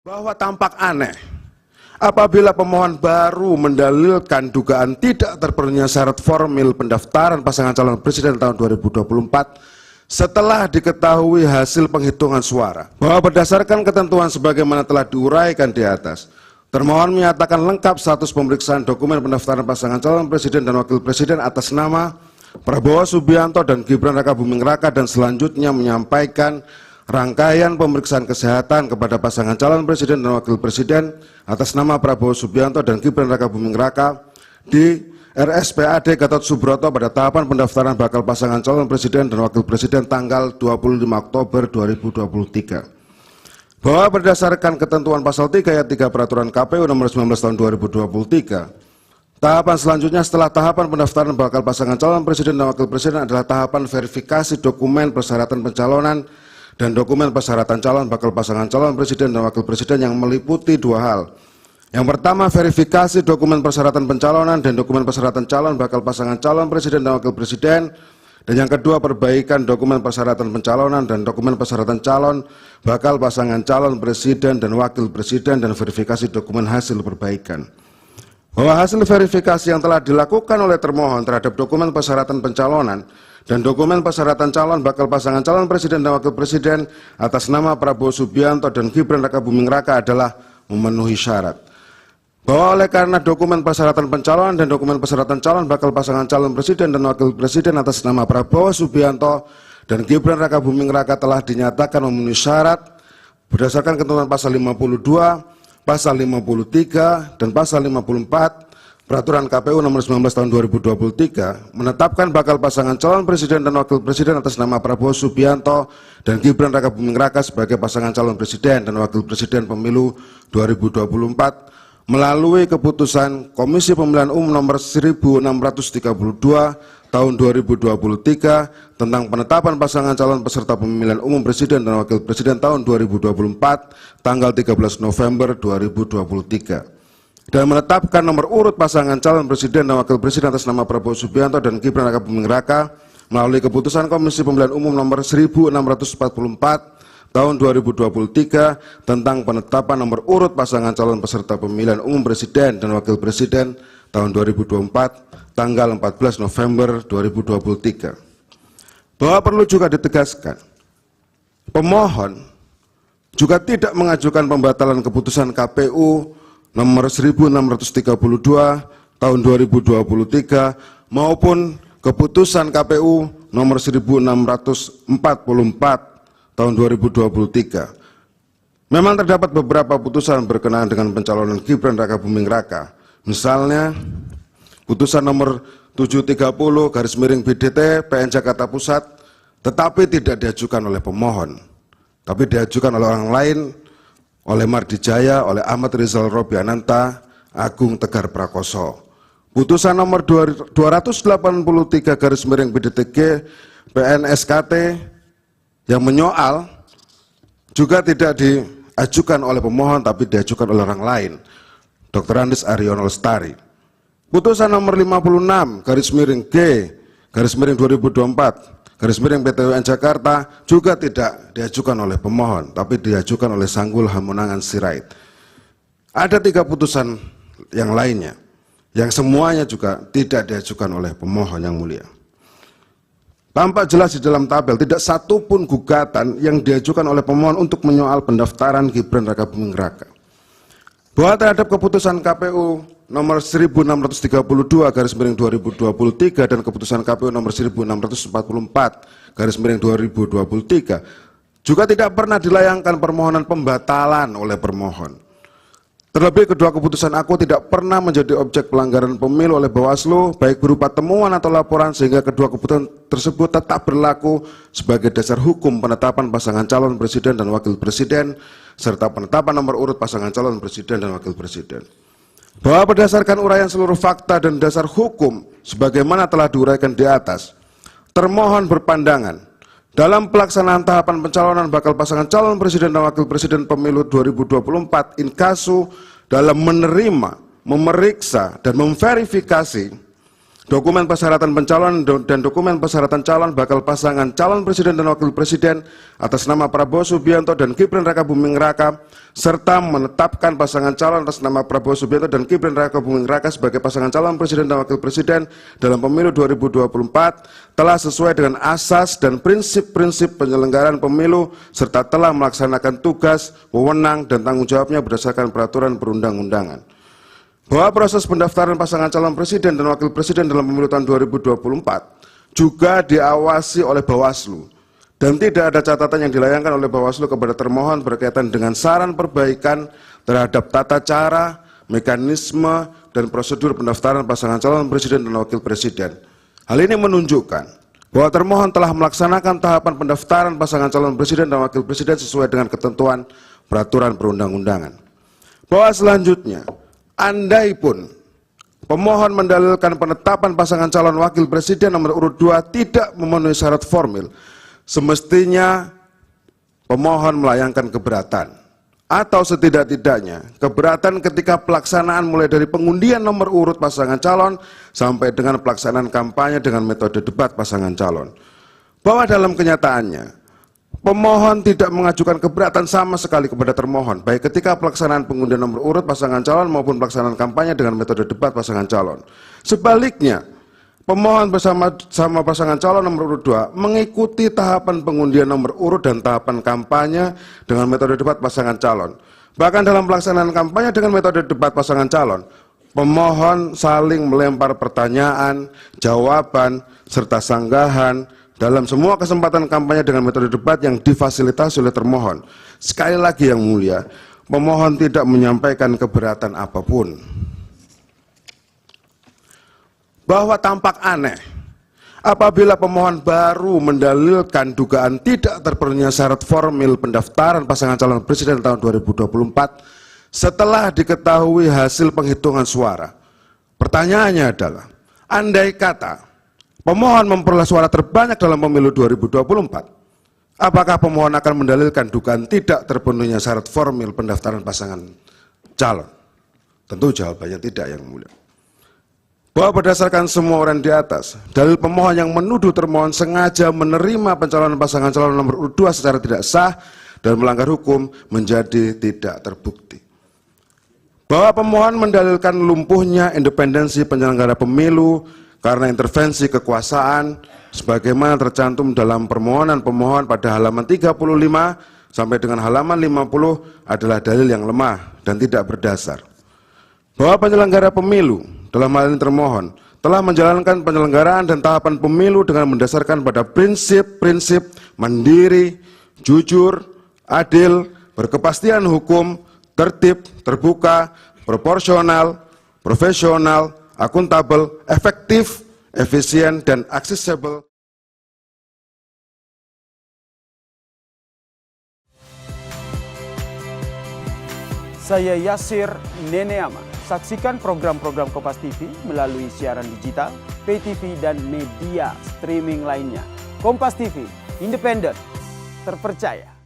bahwa tampak aneh apabila pemohon baru mendalilkan dugaan tidak terpenuhnya syarat formil pendaftaran pasangan calon presiden tahun 2024 setelah diketahui hasil penghitungan suara, bahwa berdasarkan ketentuan sebagaimana telah diuraikan di atas, termohon menyatakan lengkap status pemeriksaan dokumen pendaftaran pasangan calon presiden dan wakil presiden atas nama Prabowo Subianto dan Gibran Rakabuming Raka, dan selanjutnya menyampaikan rangkaian pemeriksaan kesehatan kepada pasangan calon presiden dan wakil presiden atas nama Prabowo Subianto dan Gibran Rakabuming Raka di RSPAD Gatot Subroto pada tahapan pendaftaran bakal pasangan calon presiden dan wakil presiden tanggal 25 Oktober 2023. Bahwa berdasarkan ketentuan pasal 3 ayat 3 Peraturan KPU nomor 19 tahun 2023, tahapan selanjutnya setelah tahapan pendaftaran bakal pasangan calon presiden dan wakil presiden adalah tahapan verifikasi dokumen persyaratan pencalonan dan dokumen persyaratan calon bakal pasangan calon presiden dan wakil presiden yang meliputi dua hal. Yang pertama, verifikasi dokumen persyaratan pencalonan dan dokumen persyaratan calon bakal pasangan calon presiden dan wakil presiden. Dan yang kedua, perbaikan dokumen persyaratan pencalonan dan dokumen persyaratan calon bakal pasangan calon presiden dan wakil presiden dan verifikasi dokumen hasil perbaikan. Bahwa hasil verifikasi yang telah dilakukan oleh termohon terhadap dokumen persyaratan pencalonan dan dokumen persyaratan calon bakal pasangan calon presiden dan wakil presiden atas nama Prabowo Subianto dan Gibran Rakabuming Raka adalah memenuhi syarat. Bahwa oleh karena dokumen persyaratan pencalonan dan dokumen persyaratan calon bakal pasangan calon presiden dan wakil presiden atas nama Prabowo Subianto dan Gibran Rakabuming Raka telah dinyatakan memenuhi syarat berdasarkan ketentuan pasal 52, pasal 53, dan pasal 54 Peraturan KPU nomor 19 tahun 2023 menetapkan bakal pasangan calon presiden dan wakil presiden atas nama Prabowo Subianto dan Gibran Rakabuming Raka sebagai pasangan calon presiden dan wakil presiden pemilu 2024 melalui keputusan Komisi Pemilihan Umum nomor 1632 tahun 2023 tentang penetapan pasangan calon peserta pemilihan umum presiden dan wakil presiden tahun 2024 tanggal 13 November 2023 dan menetapkan nomor urut pasangan calon presiden dan wakil presiden atas nama Prabowo Subianto dan Gibran Rakabuming Raka melalui keputusan Komisi Pemilihan Umum nomor 1644 tahun 2023 tentang penetapan nomor urut pasangan calon peserta pemilihan umum presiden dan wakil presiden tahun 2024 tanggal 14 November 2023. Bahwa perlu juga ditegaskan, pemohon juga tidak mengajukan pembatalan keputusan KPU nomor 1632 tahun 2023 maupun keputusan KPU nomor 1644 tahun 2023. Memang terdapat beberapa putusan berkenaan dengan pencalonan Gibran Rakabuming Raka. Misalnya, putusan nomor 730/BDT PN Jakarta Pusat, tetapi tidak diajukan oleh pemohon, tapi diajukan oleh orang lain, oleh Mardi Jaya, oleh Ahmad Rizal Robiananta, Agung Tegar Prakoso. Putusan nomor 283/BDTG PN SKT yang menyoal juga tidak diajukan oleh pemohon tapi diajukan oleh orang lain, Dr. Andes Aryono Lestari. Putusan nomor 56/G/2024/PTUN Jakarta juga tidak diajukan oleh pemohon tapi diajukan oleh Sanggul Hamonangan Sirait. Ada 3 putusan yang lainnya yang semuanya juga tidak diajukan oleh pemohon yang mulia. Tampak jelas di dalam tabel tidak satu pun gugatan yang diajukan oleh pemohon untuk menyoal pendaftaran Gibran Rakabuming Raka. Bahwa terhadap keputusan KPU nomor 1632/2023 dan keputusan KPU nomor 1644/2023 juga tidak pernah dilayangkan permohonan pembatalan oleh permohon. Terlebih kedua keputusan aku tidak pernah menjadi objek pelanggaran pemilu oleh Bawaslu, baik berupa temuan atau laporan, sehingga kedua keputusan tersebut tetap berlaku sebagai dasar hukum penetapan pasangan calon presiden dan wakil presiden, serta penetapan nomor urut pasangan calon presiden dan wakil presiden. Bahwa berdasarkan uraian seluruh fakta dan dasar hukum, sebagaimana telah diuraikan di atas, termohon berpandangan dalam pelaksanaan tahapan pencalonan bakal pasangan calon presiden dan wakil presiden pemilu 2024 inkasu dalam menerima, memeriksa, dan memverifikasi dokumen persyaratan pencalonan dan dokumen persyaratan calon bakal pasangan calon presiden dan wakil presiden atas nama Prabowo Subianto dan Gibran Rakabuming Raka, serta menetapkan pasangan calon atas nama Prabowo Subianto dan Gibran Rakabuming Raka sebagai pasangan calon presiden dan wakil presiden dalam pemilu 2024 telah sesuai dengan asas dan prinsip-prinsip penyelenggaraan pemilu serta telah melaksanakan tugas, wewenang, dan tanggung jawabnya berdasarkan peraturan perundang-undangan. Bahwa proses pendaftaran pasangan calon presiden dan wakil presiden dalam pemilu tahun 2024 juga diawasi oleh Bawaslu dan tidak ada catatan yang dilayangkan oleh Bawaslu kepada termohon berkaitan dengan saran perbaikan terhadap tata cara, mekanisme, dan prosedur pendaftaran pasangan calon presiden dan wakil presiden. Hal ini menunjukkan bahwa termohon telah melaksanakan tahapan pendaftaran pasangan calon presiden dan wakil presiden sesuai dengan ketentuan peraturan perundang-undangan. Bahwa selanjutnya, andai pun pemohon mendalilkan penetapan pasangan calon wakil presiden nomor urut 2 tidak memenuhi syarat formil, semestinya pemohon melayangkan keberatan atau setidak-tidaknya keberatan ketika pelaksanaan mulai dari pengundian nomor urut pasangan calon sampai dengan pelaksanaan kampanye dengan metode debat pasangan calon. Bahwa dalam kenyataannya pemohon tidak mengajukan keberatan sama sekali kepada termohon, baik ketika pelaksanaan pengundian nomor urut pasangan calon maupun pelaksanaan kampanye dengan metode debat pasangan calon. Sebaliknya, pemohon bersama pasangan calon nomor urut 2 mengikuti tahapan pengundian nomor urut dan tahapan kampanye dengan metode debat pasangan calon. Bahkan dalam pelaksanaan kampanye dengan metode debat pasangan calon, pemohon saling melempar pertanyaan, jawaban, serta sanggahan dalam semua kesempatan kampanye dengan metode debat yang difasilitasi oleh termohon. Sekali lagi yang mulia, pemohon tidak menyampaikan keberatan apapun. Bahwa tampak aneh apabila pemohon baru mendalilkan dugaan tidak terpenuhinya syarat formil pendaftaran pasangan calon presiden tahun 2024 setelah diketahui hasil penghitungan suara. Pertanyaannya adalah, andai kata pemohon memperoleh suara terbanyak dalam pemilu 2024, apakah pemohon akan mendalilkan dugaan tidak terpenuhinya syarat formil pendaftaran pasangan calon? Tentu jawabannya tidak, yang mulia. Bahwa berdasarkan semua orang di atas, dalil pemohon yang menuduh termohon sengaja menerima pencalonan pasangan calon nomor urut 2 secara tidak sah dan melanggar hukum menjadi tidak terbukti. Bahwa pemohon mendalilkan lumpuhnya independensi penyelenggara pemilu karena intervensi kekuasaan sebagaimana tercantum dalam permohonan pemohon pada halaman 35 sampai dengan halaman 50 adalah dalil yang lemah dan tidak berdasar. Bahwa penyelenggara pemilu dalam hal ini termohon telah menjalankan penyelenggaraan dan tahapan pemilu dengan mendasarkan pada prinsip-prinsip mandiri, jujur, adil, berkepastian hukum, tertib, terbuka, proporsional, profesional, akuntabel, efektif, efisien, dan aksesibel. Saya Yasir Neneama. Saksikan program-program Kompas TV melalui siaran digital, pay TV, dan media streaming lainnya. Kompas TV, independen, terpercaya.